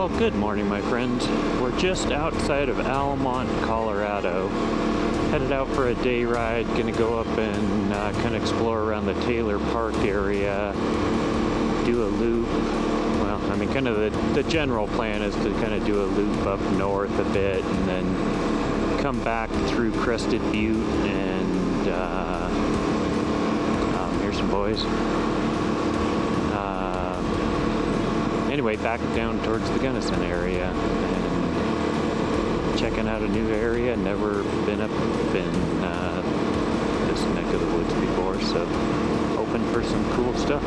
Well, good morning, my friends. We're just outside of Almont, Colorado. Headed out for a day ride. Gonna go up and kind of explore around the Taylor Park area. Do a loop. Well, I mean, kind of the general plan is to kind of do a loop up north a bit and then come back through Crested Butte and here's some boys. Anyway, back down towards the Gunnison area and checking out a new area. Never been up in this neck of the woods before, so hoping for some cool stuff.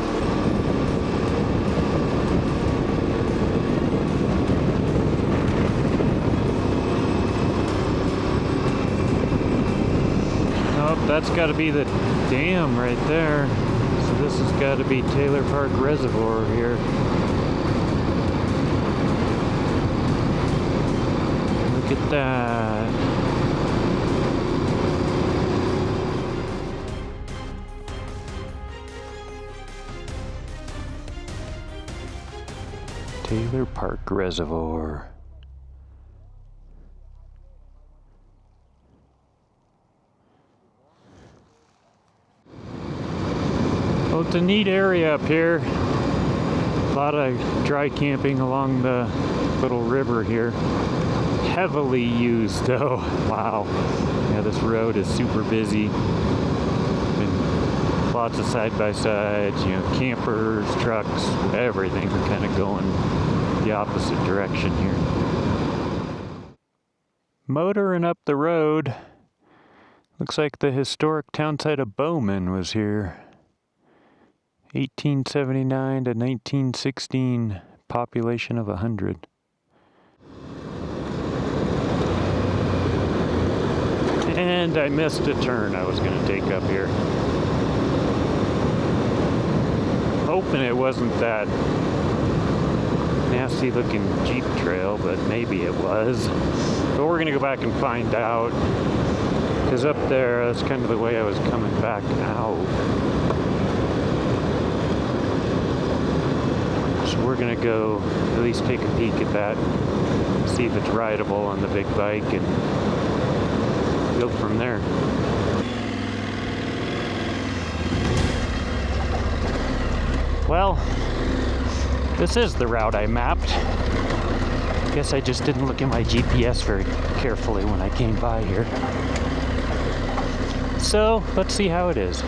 Oh, that's got to be the dam right there. So this has got to be Taylor Park Reservoir here. Look at that. Taylor Park Reservoir. Well, it's a neat area up here. A lot of dry camping along the little river here. Heavily used though. Wow. Yeah, this road is super busy. And lots of side-by-sides, you know, campers, trucks, everything kind of going the opposite direction here. Motoring up the road. Looks like the historic townsite of Bowman was here. 1879 to 1916, population of 100. And I missed a turn I was going to take up here. Hoping it wasn't that nasty looking Jeep trail, but maybe it was. But we're going to go back and find out. Because up there, that's kind of the way I was coming back out. So we're going to go at least take a peek at that. See if it's rideable on the big bike and go from there. Well, this is the route I mapped. Guess I just didn't look at my GPS very carefully when I came by here. So, let's see how it is.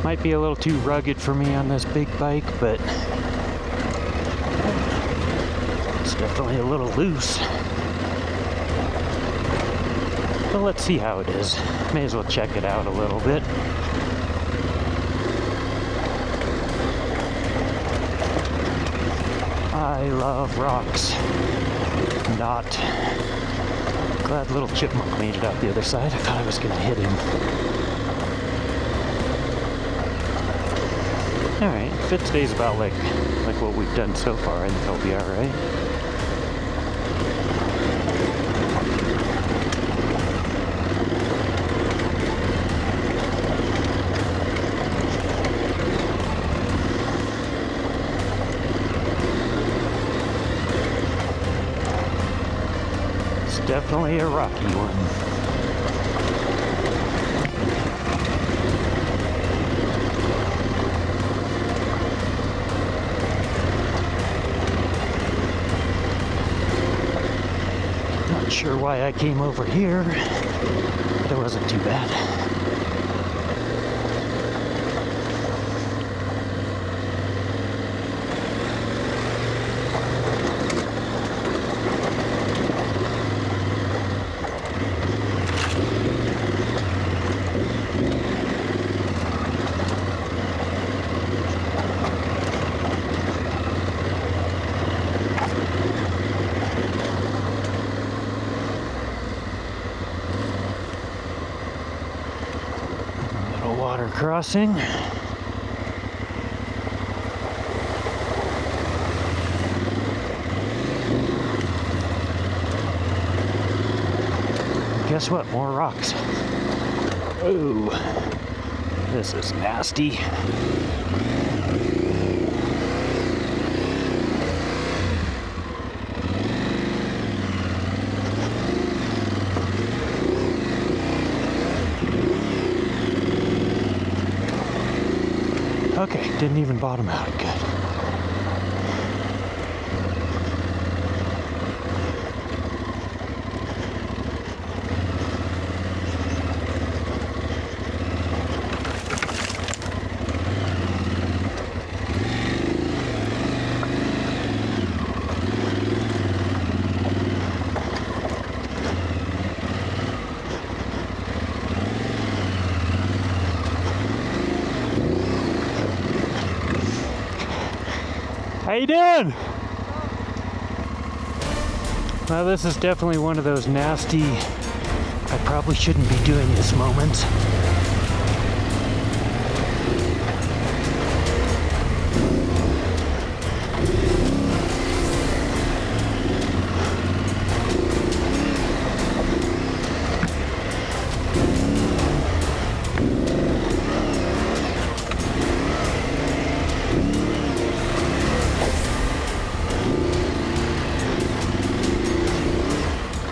Might be a little too rugged for me on this big bike, but it's definitely a little loose. But let's see how it is. May as well check it out a little bit. I love rocks. Not. Glad little chipmunk made it out the other side. I thought I was gonna hit him. Alright, if it stays about like what we've done so far, I think I'll be alright. Definitely a rocky one. Not sure why I came over here, but it wasn't too bad. Water crossing. Guess what? More rocks. Oh, this is nasty. Didn't even bottom out. Good. How you doing? Well, this is definitely one of those nasty, I probably shouldn't be doing this moments.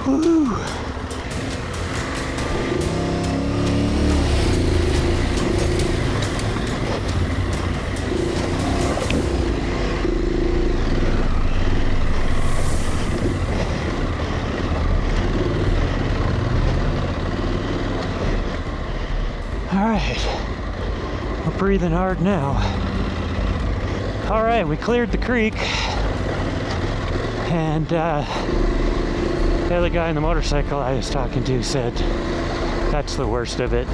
Woo! All right, we're breathing hard now. All right, we cleared the creek, and the other guy on the motorcycle I was talking to said that's the worst of it.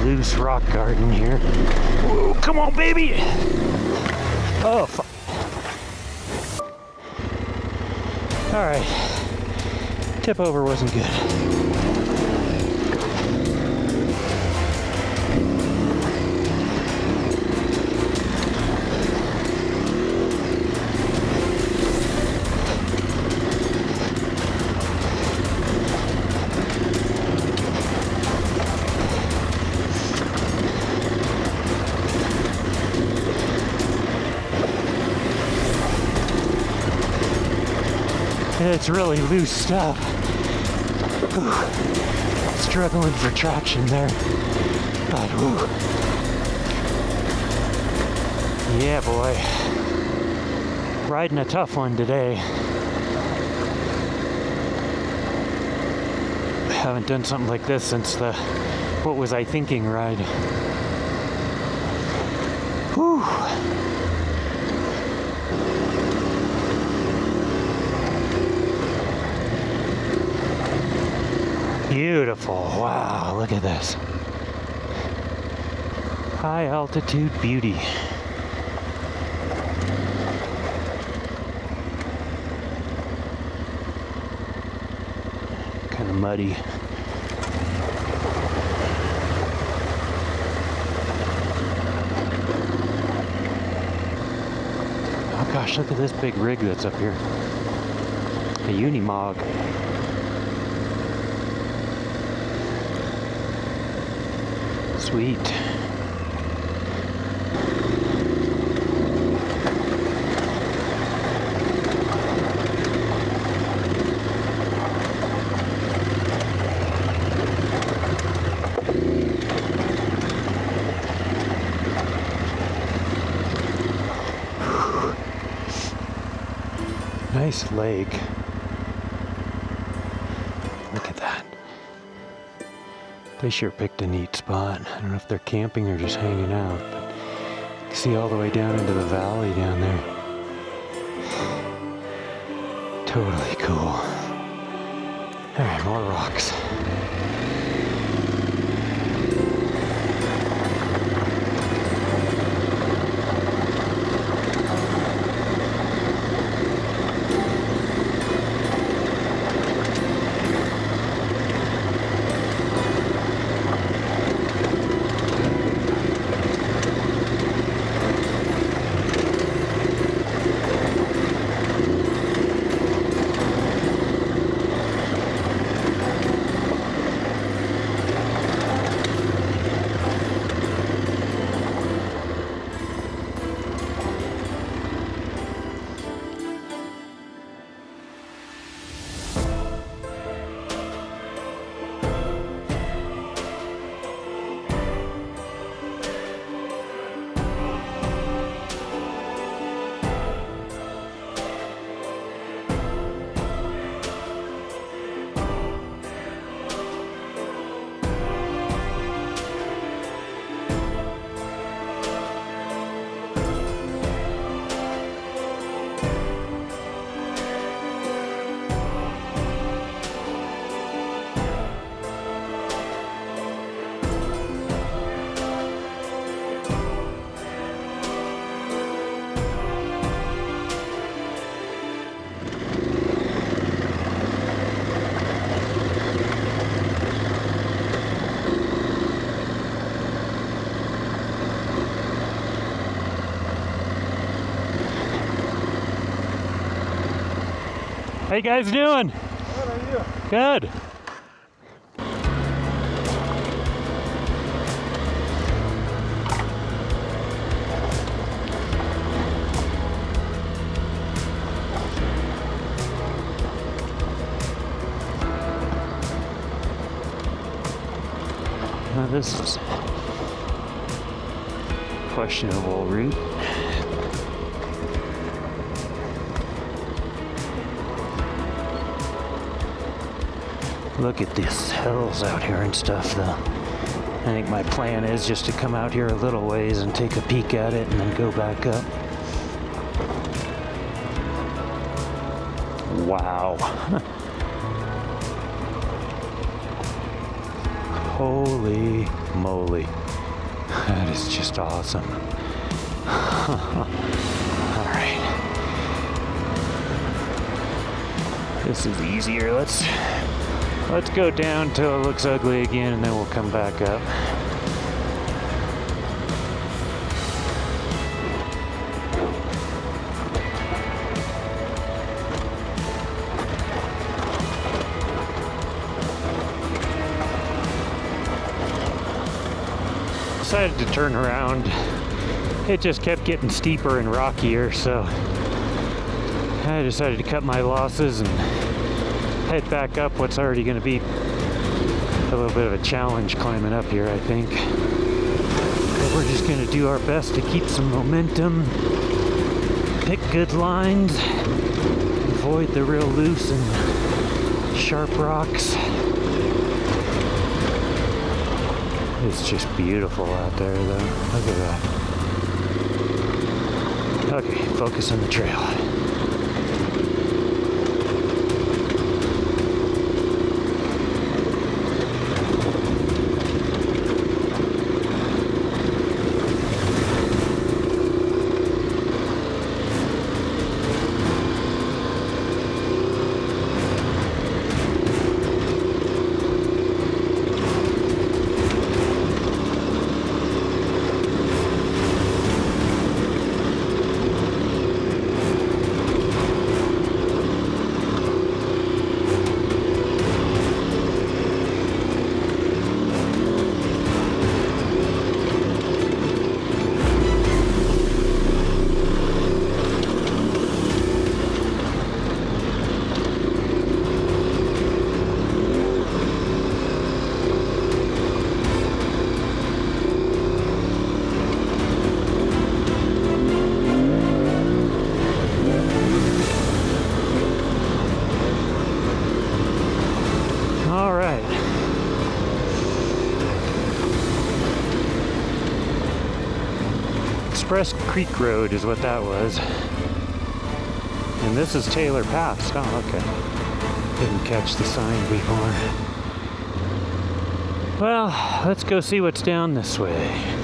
Loose rock garden here. Whoa, come on, baby! Oh, fuck. Alright. Tip over wasn't good. It's really loose stuff. Ooh, struggling for traction there. But ooh. Yeah, boy. Riding a tough one today. I haven't done something like this since the What Was I Thinking ride. Whew. Beautiful. Wow, look at this. High altitude beauty. Kind of muddy. Oh gosh, look at this big rig that's up here. A Unimog. Sweet. Nice lake. Look at that. They sure picked a neat spot. I don't know if they're camping or just hanging out, but you can see all the way down into the valley down there. Totally cool. Alright, more rocks. How you guys doing? Good, how are you? Good. Now this is questionable route. Look at these hills out here and stuff though. I think my plan is just to come out here a little ways and take a peek at it and then go back up. Wow. Holy moly. That is just awesome. Alright. This is easier. Let's go down till it looks ugly again and then we'll come back up. Decided to turn around. It just kept getting steeper and rockier, so I decided to cut my losses and head back up what's already going to be a little bit of a challenge climbing up here, I think. But we're just going to do our best to keep some momentum, pick good lines, avoid the real loose and sharp rocks. It's just beautiful out there though. Look at that. Okay, focus on the trail. Express Creek Road is what that was. And this is Taylor Pass. Oh, okay. Didn't catch the sign before. Well, let's go see what's down this way.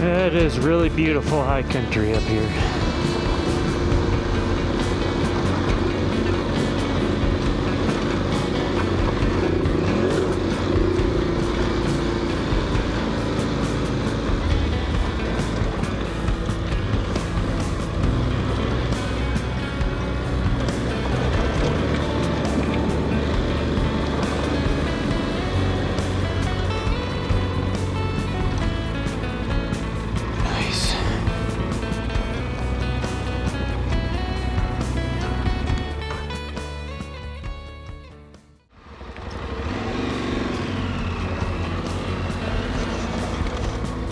It is really beautiful high country up here.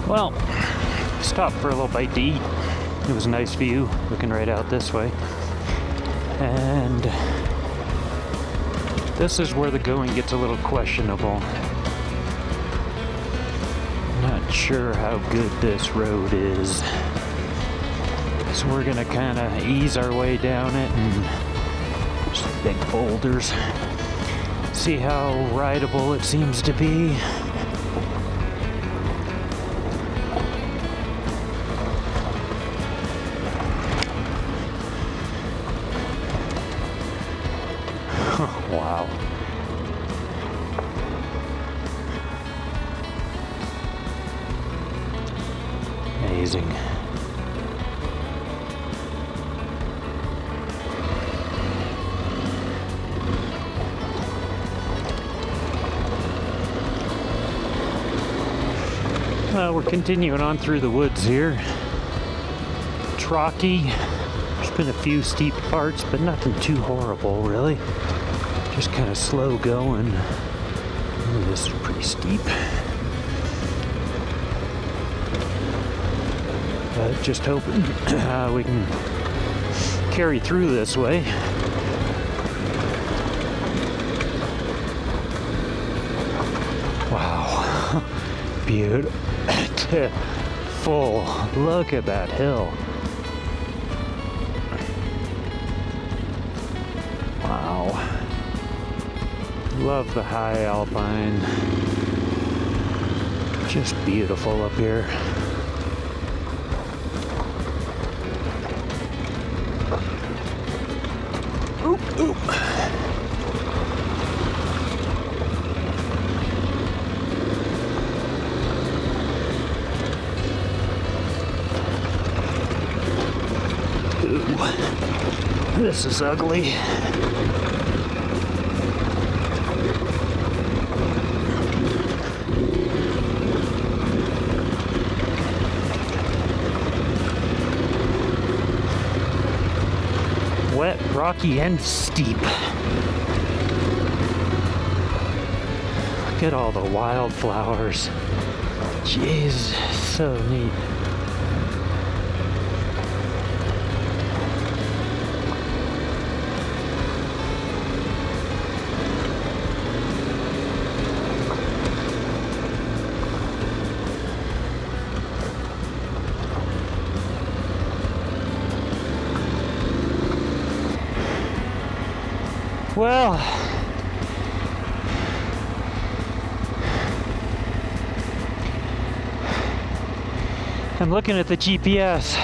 Well, stopped for a little bite to eat. It was a nice view, looking right out this way. And This is where the going gets a little questionable. Not sure how good this road is. So we're gonna kind of ease our way down it and just big boulders. See how rideable it seems to be. Wow. Amazing. Well, we're continuing on through the woods here. Rocky. There's been a few steep parts, but nothing too horrible, really. Just kind of slow going. Ooh, this is pretty steep. But just hoping we can carry through this way. Wow. Beautiful. Look at that hill. Wow. Love the high alpine. Just beautiful up here. Oop, oop. Ooh. This is ugly. Wet, rocky, and steep. Look at all the wildflowers. Jeez, so neat. Well, I'm looking at the GPS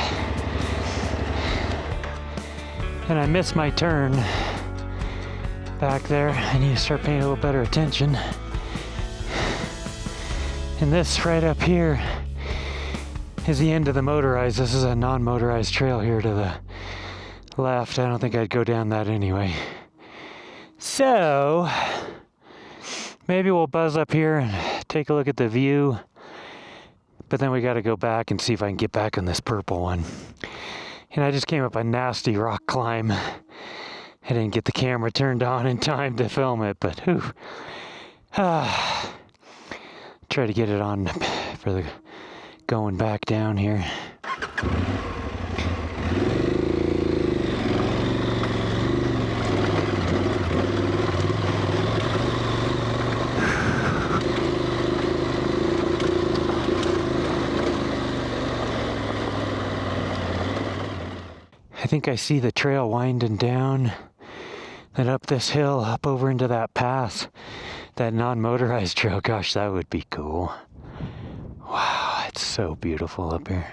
and I missed my turn back there. I need to start paying a little better attention. And this right up here is the end of the motorized. This is a non-motorized trail here to the left. I don't think I'd go down that anyway. So, maybe we'll buzz up here and take a look at the view. But then we got to go back and see if I can get back on this purple one. And I just came up a nasty rock climb. I didn't get the camera turned on in time to film it, but whew. Try to get it on for the going back down here. I think I see the trail winding down, then up this hill, up over into that path, that non-motorized trail. Gosh, that would be cool. Wow, it's so beautiful up here.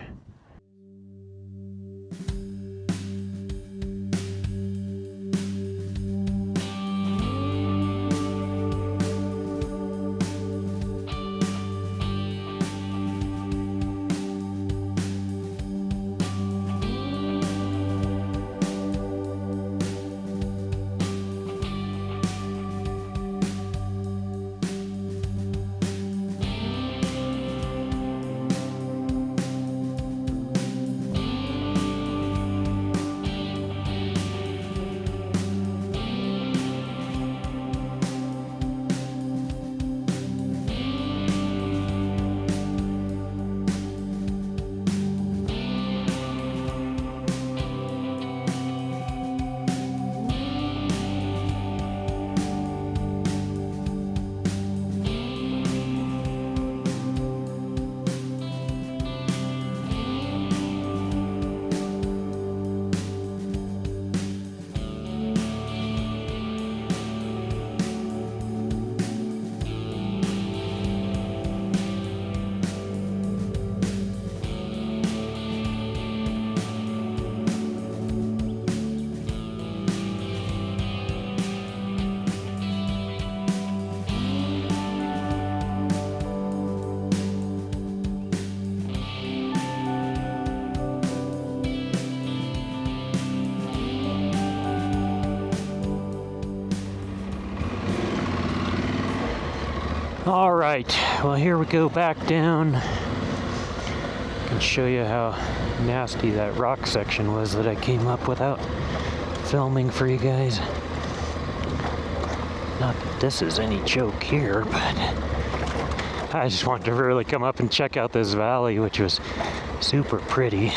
All right, well, here we go back down. I can show you how nasty that rock section was that I came up without filming for you guys. Not that this is any joke here, but I just wanted to really come up and check out this valley, which was super pretty.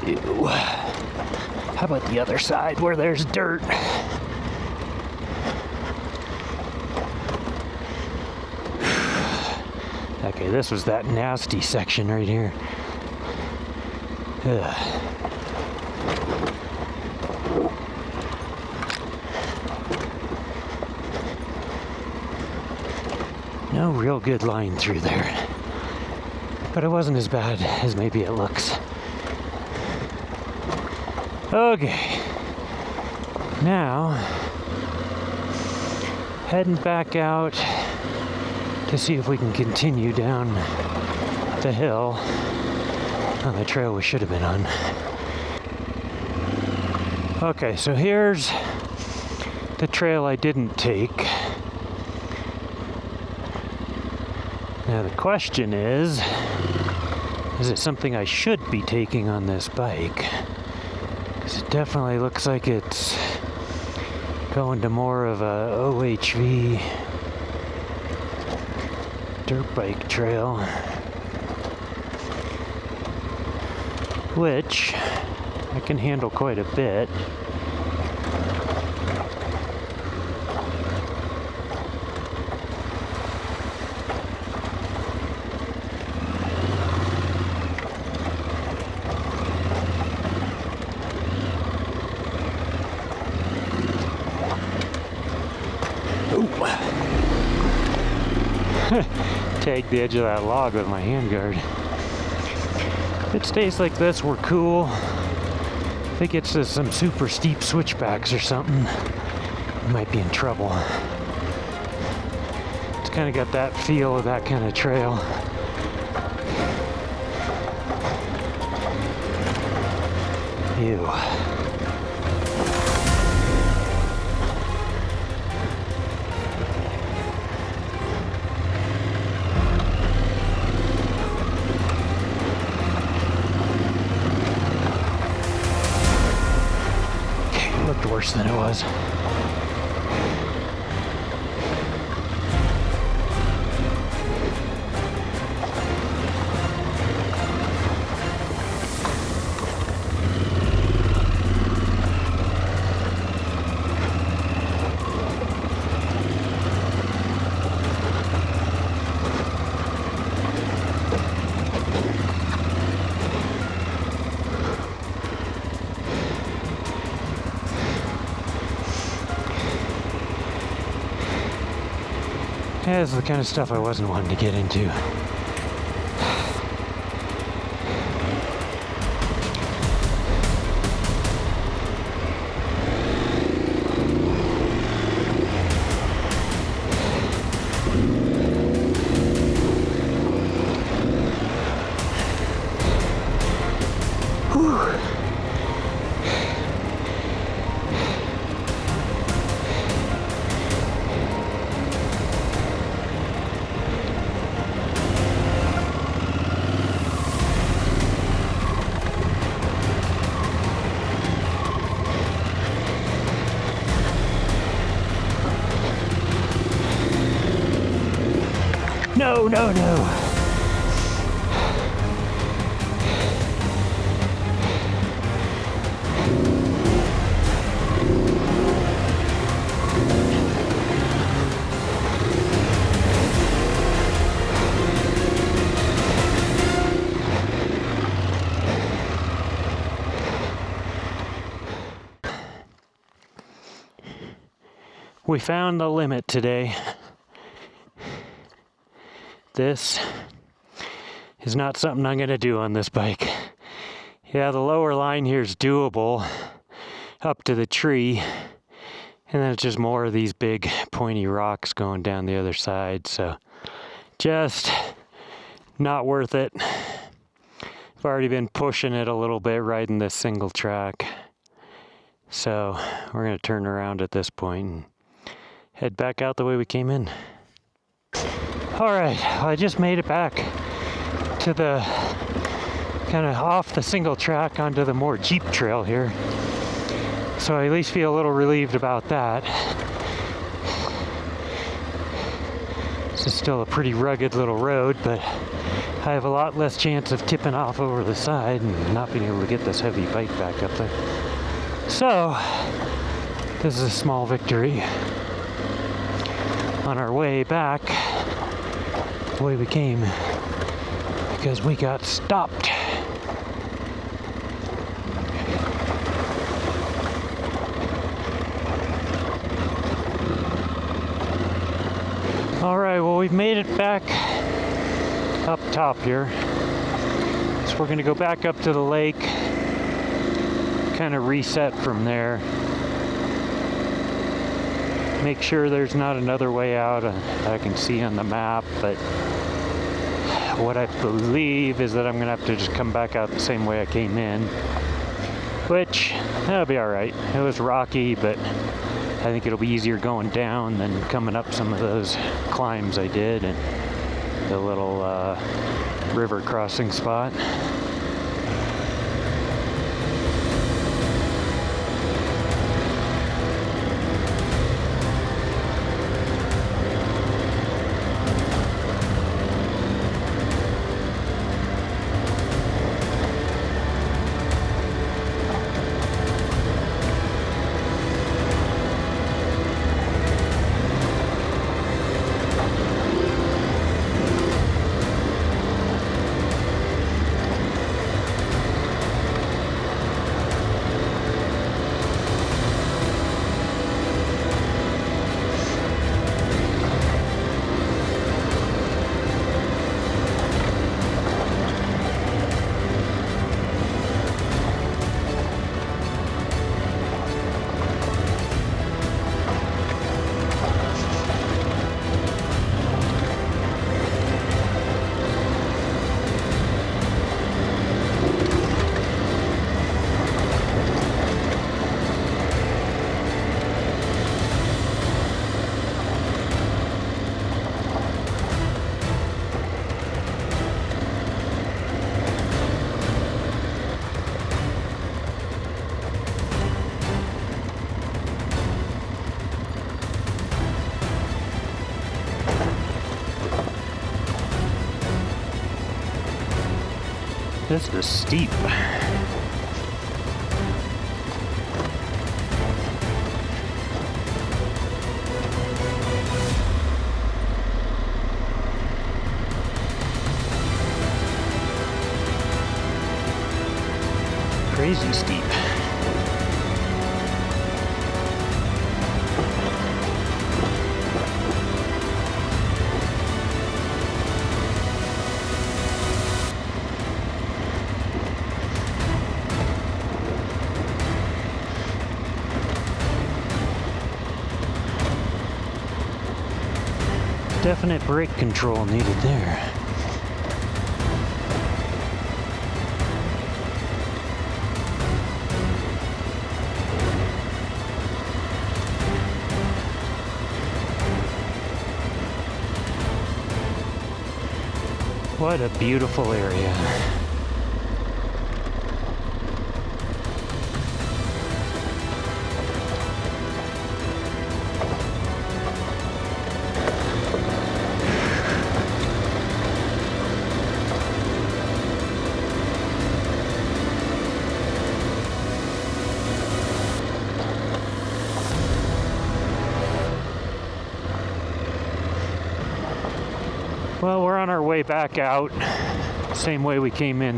Ew. How about the other side where there's dirt? Okay, this was that nasty section right here. Ugh. No real good line through there. But it wasn't as bad as maybe it looks. Okay. Now, heading back out to see if we can continue down the hill on the trail we should have been on. Okay, so here's the trail I didn't take. Now the question is it something I should be taking on this bike? Because it definitely looks like it's going to more of a OHV dirt bike trail, which I can handle quite a bit. Tagged the edge of that log with my handguard. If it stays like this, we're cool. If it gets to some super steep switchbacks or something, we might be in trouble. It's kind of got that feel of that kind of trail. Ew. Worse than it was. Yeah, this is the kind of stuff I wasn't wanting to get into. No, no, no. We found the limit today. This is not something I'm going to do on this bike. Yeah, the lower line here is doable up to the tree, and then it's just more of these big pointy rocks going down the other side, so just not worth it. I've already been pushing it a little bit riding this single track, so we're going to turn around at this point and head back out the way we came in. Alright, I just made it back to the kind of off the single track onto the more Jeep trail here. So I at least feel a little relieved about that. This is still a pretty rugged little road, but I have a lot less chance of tipping off over the side and not being able to get this heavy bike back up there. So, this is a small victory. On our way back, the way we came, because we got stopped. Alright, well, we've made it back up top here. So we're gonna go back up to the lake, kind of reset from there. Make sure there's not another way out I can see on the map, but what I believe is that I'm gonna have to just come back out the same way I came in, which, that'll be alright. It was rocky, but I think it'll be easier going down than coming up some of those climbs I did and the little river crossing spot. This is steep. Crazy steep. Definite brake control needed there. What a beautiful area. Well, we're on our way back out, same way we came in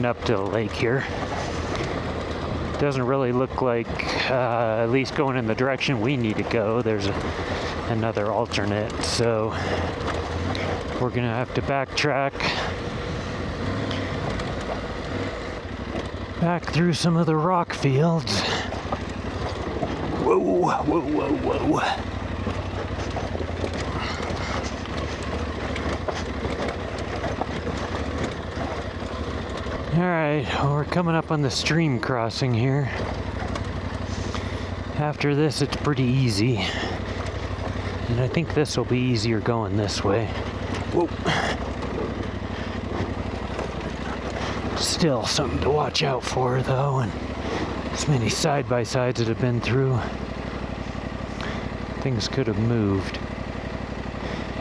up to the lake here. Doesn't really look like, at least going in the direction we need to go, there's another alternate, so we're gonna have to backtrack back through some of the rock fields. Whoa, whoa, whoa, whoa. Alright, well, we're coming up on the stream crossing here. After this, it's pretty easy. And I think this will be easier going this way. Whoa. Still something to watch out for though, and as many side-by-sides that have been through, things could have moved.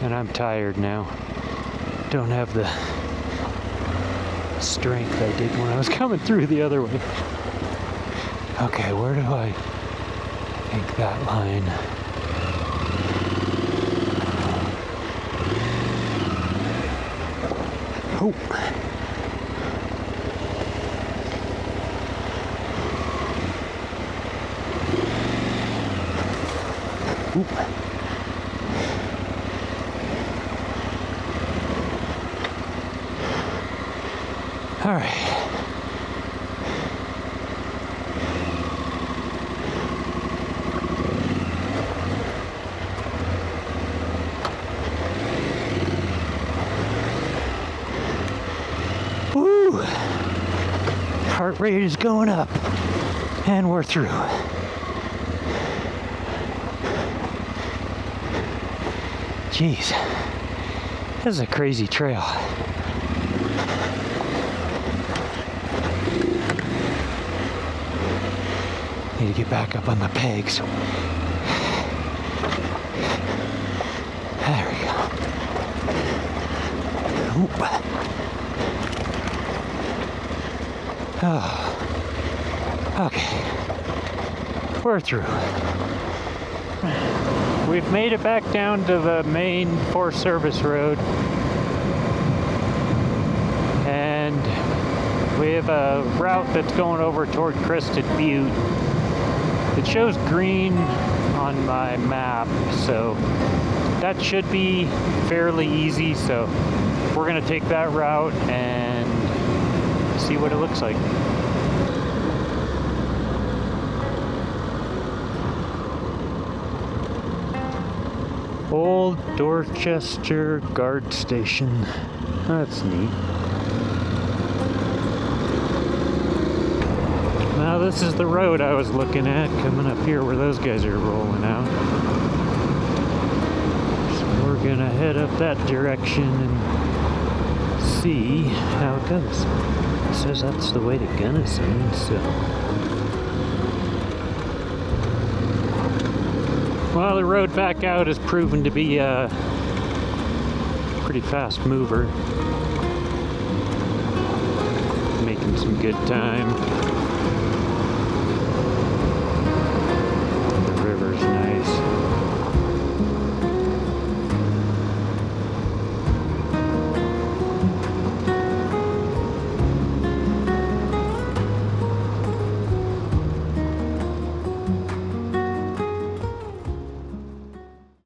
And I'm tired now. Don't have the strength I did when I was coming through the other way. Okay, where do I take that line? Oh. Oop. All right. Woo! Heart rate is going up, and we're through. Jeez, this is a crazy trail. Need to get back up on the pegs. There we go. Oop. Oh. Okay. We're through. We've made it back down to the main Forest Service road. And we have a route that's going over toward Crested Butte. It shows green on my map, so that should be fairly easy. So we're gonna take that route and see what it looks like. Old Dorchester Guard Station. That's neat. Now this is the road I was looking at coming up here where those guys are rolling out. So we're gonna head up that direction and see how it goes. It says that's the way to Gunnison, so. Well, the road back out has proven to be a pretty fast mover. Making some good time.